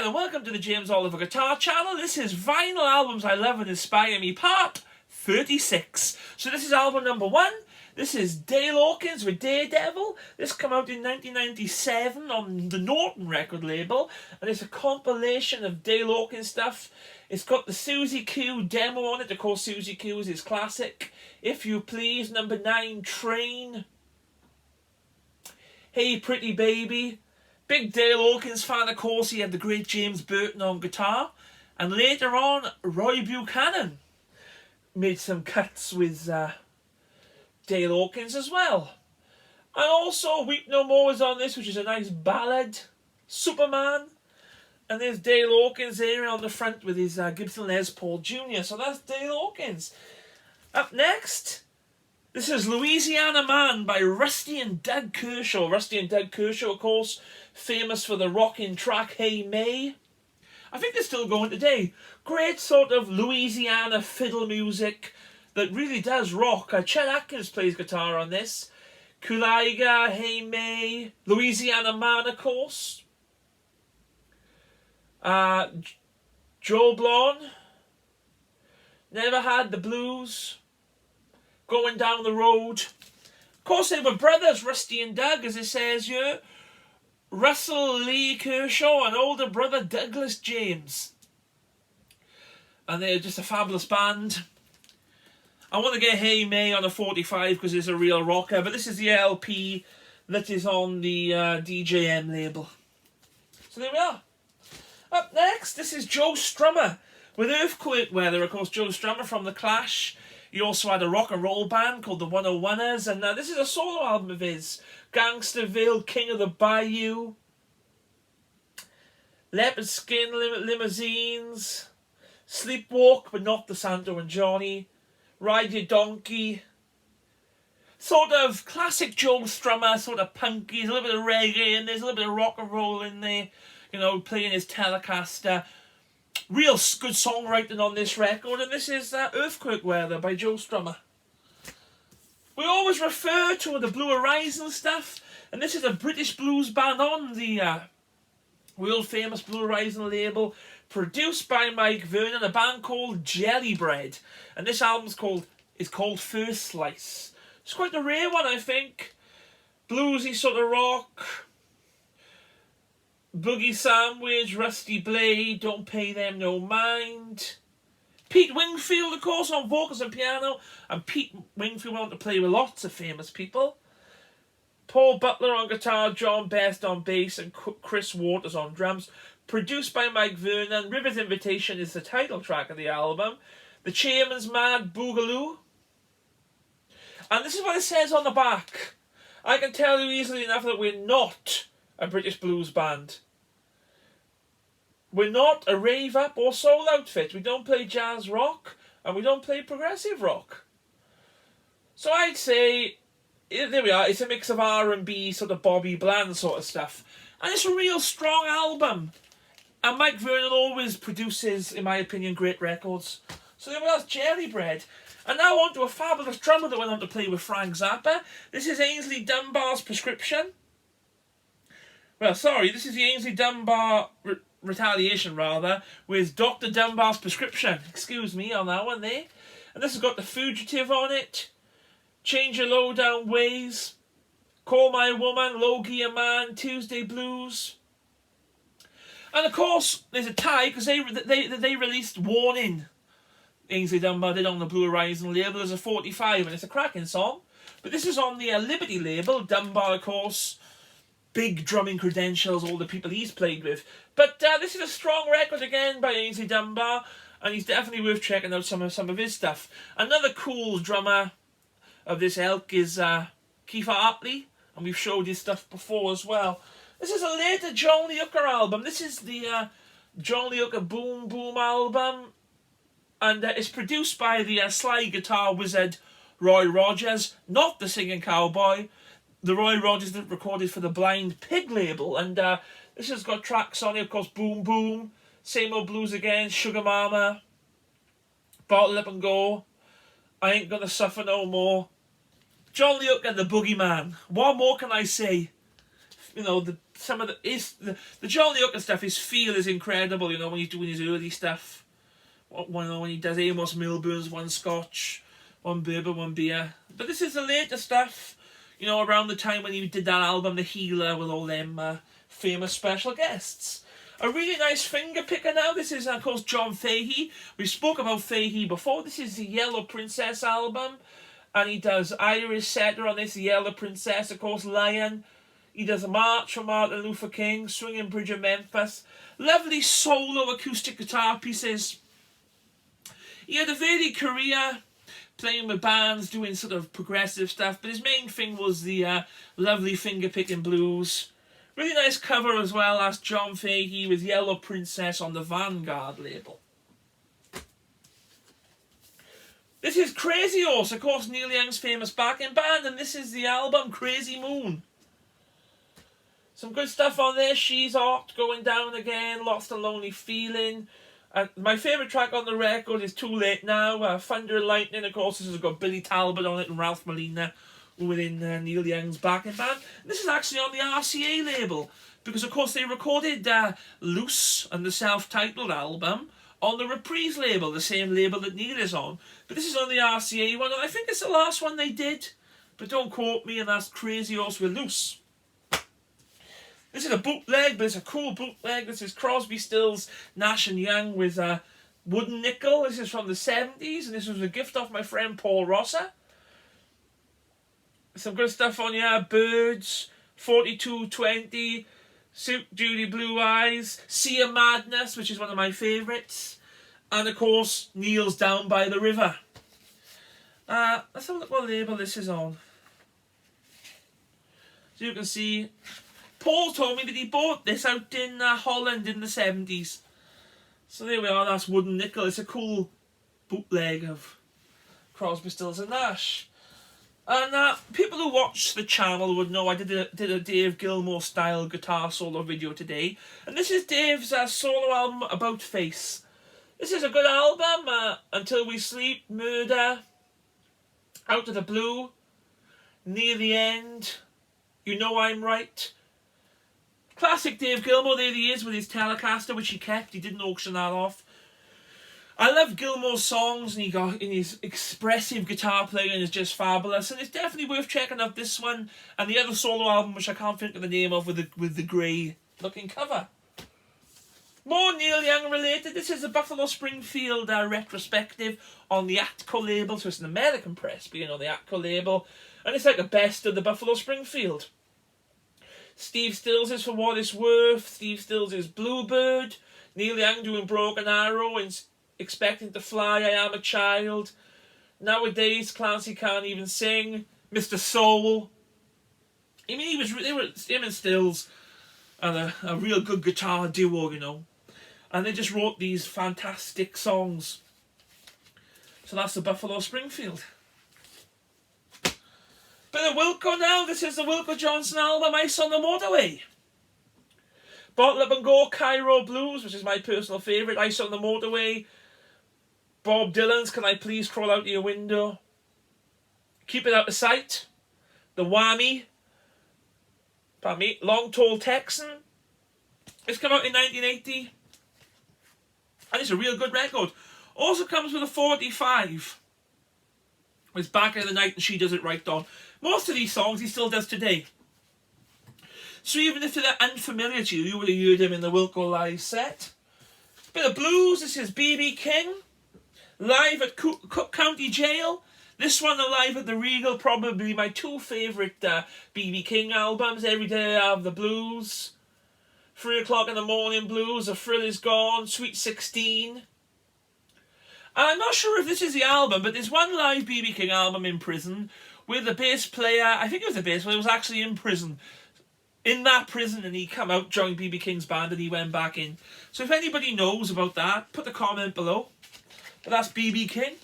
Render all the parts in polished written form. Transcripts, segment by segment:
again and welcome to the James Oliver Guitar Channel. This is Vinyl Albums I Love and Inspire Me part 36. So this is album number 1. This is Dale Hawkins with Daredevil. This came out in 1997 on the Norton record label, and it's a compilation of Dale Hawkins stuff. It's got the Susie Q demo on it. Of course, Susie Q is his classic. If You Please, number 9, Train. Hey Pretty Baby. Big Dale Hawkins fan, of course. He had the great James Burton on guitar. And later on, Roy Buchanan made some cuts with Dale Hawkins as well. And also, Weep No More is on this, which is a nice ballad. Superman. And there's Dale Hawkins there on the front with his Gibson Les Paul Jr. So that's Dale Hawkins. Up next, this is Louisiana Man by Rusty and Doug Kershaw. Rusty and Doug Kershaw, of course, famous for the rocking track Hey May. I think they're still going today. Great sort of Louisiana fiddle music that really does rock. Chet Atkins plays guitar on this. Kulaiga, Hey May, Louisiana Man, of course. Joe Blonde, Never Had the Blues, Going Down the Road. Of course, they were brothers, Rusty and Doug, as it says here. Russell Lee Kershaw and older brother Douglas James. And they're just a fabulous band. I want to get Hey May on a 45 because it's a real rocker, but this is the LP that is on the DJM label. So there we are. Up next, this is Joe Strummer with Earthquake Weather. Of course, Joe Strummer from The Clash. He also had a rock and roll band called the 101ers, and this is a solo album of his. Gangsterville, King of the Bayou, Leopard Skin Limousines, Sleepwalk but Not the Santo and Johnny, Ride Your Donkey. Sort of classic Joe Strummer, sort of punky, there's a little bit of reggae in there, there's a little bit of rock and roll in there, you know, playing his Telecaster. Real good songwriting on this record, and this is Earthquake Weather by Joe Strummer. We always refer to the Blue Horizon stuff, and this is a British blues band on the world famous Blue Horizon label, produced by Mike Vernon, a band called Jelly Bread, and this album's called First Slice. It's quite a rare one, I think. Bluesy sort of rock, Boogie Sandwich, Rusty Blade, Don't Pay Them No Mind. Pete Wingfield, of course, on vocals and piano. And Pete Wingfield went on to play with lots of famous people. Paul Butler on guitar, John Best on bass, and Chris Waters on drums. Produced by Mike Vernon. River's Invitation is the title track of the album. The Chairman's Mad Boogaloo. And this is what it says on the back. I can tell you easily enough that we're not a British blues band. We're not a rave-up or soul outfit. We don't play jazz rock, and we don't play progressive rock. So I'd say, there we are, it's a mix of R&B, sort of Bobby Bland sort of stuff. And it's a real strong album. And Mike Vernon always produces, in my opinion, great records. So there we are, Jelly Bread. And now on to a fabulous drummer that went on to play with Frank Zappa. This is Ainsley Dunbar's Prescription. Well, sorry, this is the Ainsley Dunbar Retaliation, rather, with Dr. Dunbar's Prescription. Excuse me on that one there. And this has got The Fugitive on it, Change Your Low Down Ways, Call My Woman, Low Gear Man, Tuesday Blues. And of course, there's a tie, because they released Warning. Ainsley Dunbar did on the Blue Horizon label as a 45, and it's a cracking song. But this is on the Liberty label. Dunbar, of course, big drumming credentials, all the people he's played with. But this is a strong record again by Ainsley Dunbar, and he's definitely worth checking out some of his stuff. Another cool drummer of this ilk is Kiefer Hartley, and we've showed his stuff before as well. This is a later John Lee Hooker album. This is the John Lee Hooker Boom Boom album, and it's produced by the Sly guitar wizard Roy Rogers, not the singing cowboy. The Roy Rogers that recorded for the Blind Pig label, and this has got tracks on it, of course, Boom Boom, Same Old Blues Again, Sugar Mama, Bottle Up and Go, I Ain't Gonna Suffer No More, John Lee Hooker and the Boogeyman. What more can I say? You know, the some of the John Lee Hooker stuff, his feel is incredible, you know, when he's doing his early stuff. When he does Amos Milburn's One Scotch, One Bourbon, One Beer. But this is the later stuff, you know, around the time when he did that album, The Healer, with all them famous special guests. A really nice finger picker now. This is, of course, John Fahey. We spoke about Fahey before. This is the Yellow Princess album. And he does Irish Setter on this, the Yellow Princess, of course, Lion. He does a March for Martin Luther King, Swinging Bridge of Memphis. Lovely solo acoustic guitar pieces. He had a varied career, playing with bands, doing sort of progressive stuff, but his main thing was the lovely finger-picking blues. Really nice cover as well, that's John Fahey with Yellow Princess on the Vanguard label. This is Crazy Horse, of course, Neil Young's famous backing band, and this is the album Crazy Moon. Some good stuff on there. She's Hot, Going Down Again, Lost and Lonely Feeling. My favourite track on the record is Too Late Now. Thunder and Lightning, of course, this has got Billy Talbot on it and Ralph Molina within Neil Young's backing band. And this is actually on the RCA label, because of course they recorded Loose and the self-titled album on the Reprise label, the same label that Neil is on. But this is on the RCA one, and I think it's the last one they did. But don't quote me, and that's Crazy Horse with Loose. This is a bootleg, but it's a cool bootleg. This is Crosby, Stills, Nash and Young with Wooden Nickel. This is from the 70s, and this was a gift off my friend Paul Rosser. Some good stuff on here. Birds, 4220, Suit Judy Blue Eyes, Sea of Madness, which is one of my favourites. And of course, Neil's Down by the River. Let's have a look what label this is on. So you can see, Paul told me that he bought this out in Holland in the 70s. So there we are, that's Wooden Nickel. It's a cool bootleg of Crosby, Stills and Nash. And people who watch the channel would know I did a Dave Gilmour style guitar solo video today. And this is Dave's solo album, About Face. This is a good album. Until We Sleep, Murder, Out of the Blue, Near the End, You Know I'm Right. Classic Dave Gilmour, there he is with his Telecaster, which he kept. He didn't auction that off. I love Gilmour's songs, and his expressive guitar playing is just fabulous. And it's definitely worth checking out this one and the other solo album, which I can't think of the name of, with the grey looking cover. More Neil Young related. This is the Buffalo Springfield retrospective on the Atco label, so it's an American press being on the Atco label, and it's like the best of the Buffalo Springfield. Steve Stills is For What It's Worth. Steve Stills is Bluebird. Neil Young doing Broken Arrow and Expecting to Fly, I Am a Child. Nowadays, Clancy Can't Even Sing. Mr. Soul. I mean, him and Stills and a real good guitar duo, you know. And they just wrote these fantastic songs. So that's the Buffalo Springfield. Bit of Wilco now. This is the Wilco Johnson album, Ice on the Motorway. Bottle Up and Go, Cairo Blues, which is my personal favourite. Ice on the Motorway. Bob Dylan's Can I Please Crawl Out of Your Window. Keep It Out of Sight. The Whammy. Pardon me. Long Tall Texan. It's come out in 1980. And it's a real good record. Also comes with a 45. It's Back in the Night and She Does It Right on. Most of these songs he still does today. So even if they're unfamiliar to you, you would have heard him in the Wilco live set. Bit of blues. This is B.B. King. Live at Cook County Jail. This one live at the Regal, probably my two favourite B.B. King albums. Every Day I Have the Blues. 3 o'clock in the Morning Blues. A Thrill Is Gone. Sweet 16. I'm not sure if this is the album, but there's one live B.B. King album in prison where the bass player, I think it was the bass player, was actually in prison. In that prison, and he come out, joined B.B. King's band, and he went back in. So if anybody knows about that, put a comment below. But that's B.B. King.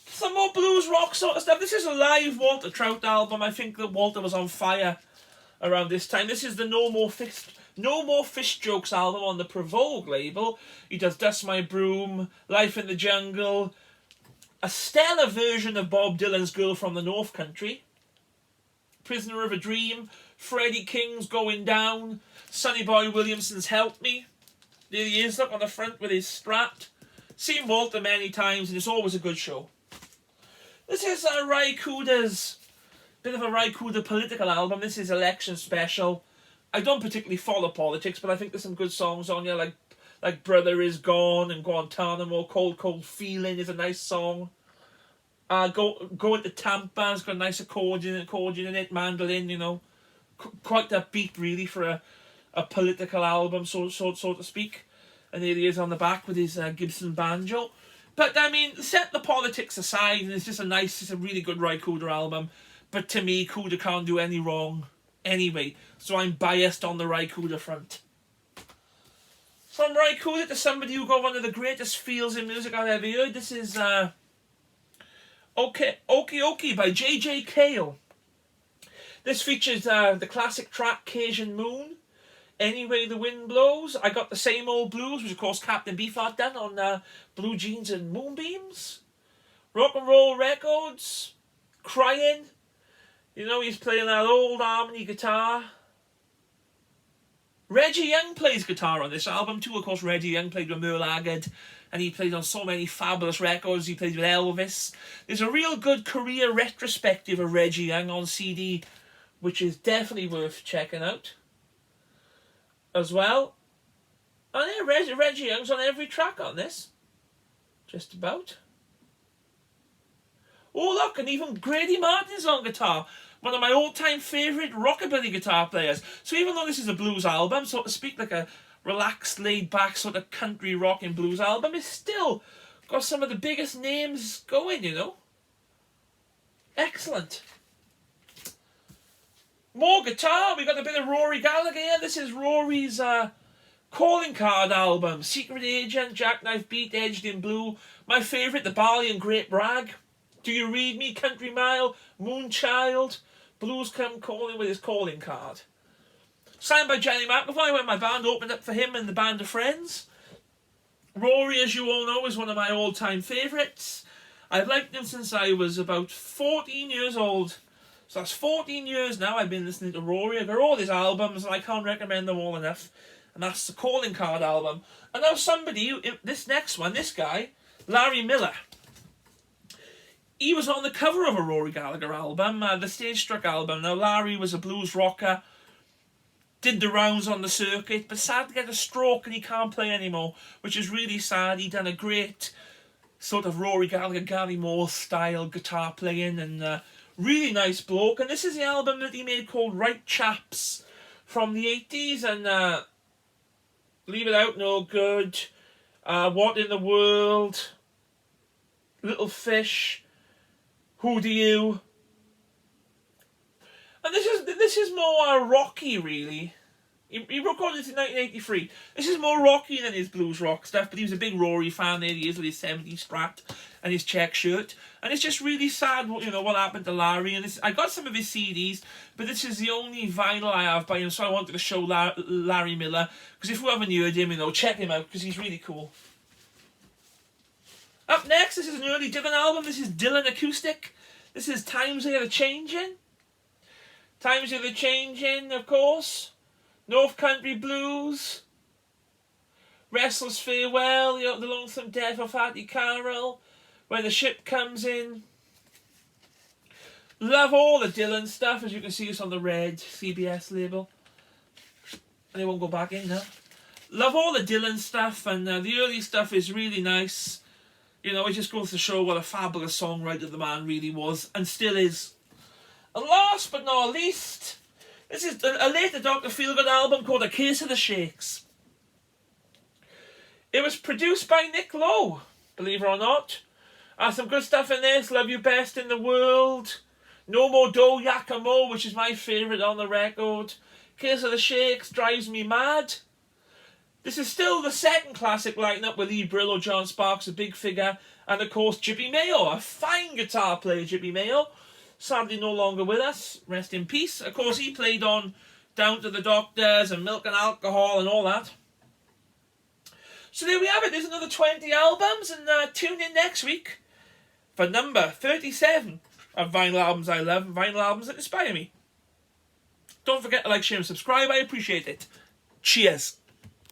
Some more blues rock sort of stuff. This is a live Walter Trout album. I think that Walter was on fire around this time. This is the No More Fish Jokes album on the Provogue label. He does Dust My Broom, Life in the Jungle, a stellar version of Bob Dylan's Girl from the North Country, Prisoner of a Dream, Freddie King's Going Down. Sonny Boy Williamson's Help Me. There he is, look on the front with his Strat. Seen Walter many times, and it's always a good show. This is Ry Cooder's, bit of a Ry Cooder political album. This is election special. I don't particularly follow politics, but I think there's some good songs on here, like Brother Is Gone and Guantanamo. Cold Cold Feeling is a nice song. Go into Tampa, it's got a nice accordion in it, mandolin, you know. Quite that beat, really, for a political album, so to speak. And here he is on the back with his Gibson banjo. But, I mean, set the politics aside, and it's a really good Ry Cooder album. But to me, Cooder can't do any wrong anyway. So I'm biased on the Ry Cooder front. From Ry Cooder to somebody who got one of the greatest feels in music I've ever heard, this is Okie Okie by J.J. Cale. This features the classic track Cajun Moon, Any Way the Wind Blows. I Got the Same Old Blues, which of course Captain Beefheart done on Blue Jeans and Moonbeams. Rock and Roll Records, Crying. You know, he's playing that old harmony guitar. Reggie Young plays guitar on this album too. Of course, Reggie Young played with Merle Haggard, and he played on so many fabulous records. He played with Elvis. There's a real good career retrospective of Reggie Young on CD, which is definitely worth checking out as well. And yeah, Reggie Young's on every track on this. Just about. Oh look, and even Grady Martin's on guitar. One of my all-time favourite rockabilly guitar players. So even though this is a blues album, so to speak, like a relaxed, laid-back sort of country rock and blues album, it's still got some of the biggest names going, you know. Excellent. More guitar. We got a bit of Rory Gallagher here. This is Rory's calling card album. Secret Agent, Jackknife Beat, Edged in Blue. My favourite, The Barley and Great Brag. Do You Read Me, Country Mile, Moonchild. Blues Come Calling with his calling card. Signed by Johnny McAvoy when my band opened up for him and the Band of Friends. Rory, as you all know, is one of my all-time favourites. I've liked him since I was about 14 years old. So that's 14 years now I've been listening to Rory. I've got all his albums and I can't recommend them all enough. And that's the calling card album. And now somebody, this next one, this guy, Larry Miller. He was on the cover of a Rory Gallagher album, the Stage Struck album. Now, Larry was a blues rocker, did the rounds on the circuit, but sad to get a stroke and he can't play anymore, which is really sad. He done a great sort of Rory Gallagher, Gary Moore style guitar playing, and really nice bloke. And this is the album that he made called Right Chaps from the 80s, and Leave It Out No Good, What in the World, Little Fish, Who Do You? And this is more rocky, really. He recorded it in 1983. This is more rocky than his blues rock stuff, but he was a big Rory fan. There he is with his 70s Strat and his check shirt. And it's just really sad, you know, what happened to Larry. And I got some of his CDs, but this is the only vinyl I have by him, so I wanted to show Larry Miller. Because if you haven't heard him, you know, check him out, because he's really cool. Up next, this is an early Dylan album. This is Dylan Acoustic. This is Times Are Changing. Times Are Changing, of course. North Country Blues. Restless Farewell. The Lonesome Death of Hattie Carroll. When the Ship Comes In. Love all the Dylan stuff. As you can see, it's on the red CBS label. And it won't go back in now. Love all the Dylan stuff. And the early stuff is really nice. You know, it just goes to show what a fabulous songwriter the man really was, and still is. And last but not least, this is a later Dr. Feelgood album called A Case of the Shakes. It was produced by Nick Lowe, believe it or not. Some good stuff in this. Love You Best in the World. No More Do Yakamo, which is my favourite on the record. Case of the Shakes, Drives Me Mad. This is still the second classic lineup with Lee Brillo, John Sparks, a big figure, and of course Jippy Mayo, a fine guitar player, Jippy Mayo. Sadly no longer with us, rest in peace. Of course he played on Down to the Doctors and Milk and Alcohol and all that. So there we have it, there's another 20 albums, and tune in next week for number 37 of Vinyl Albums I Love and Vinyl Albums that Inspire Me. Don't forget to like, share, and subscribe. I appreciate it. Cheers.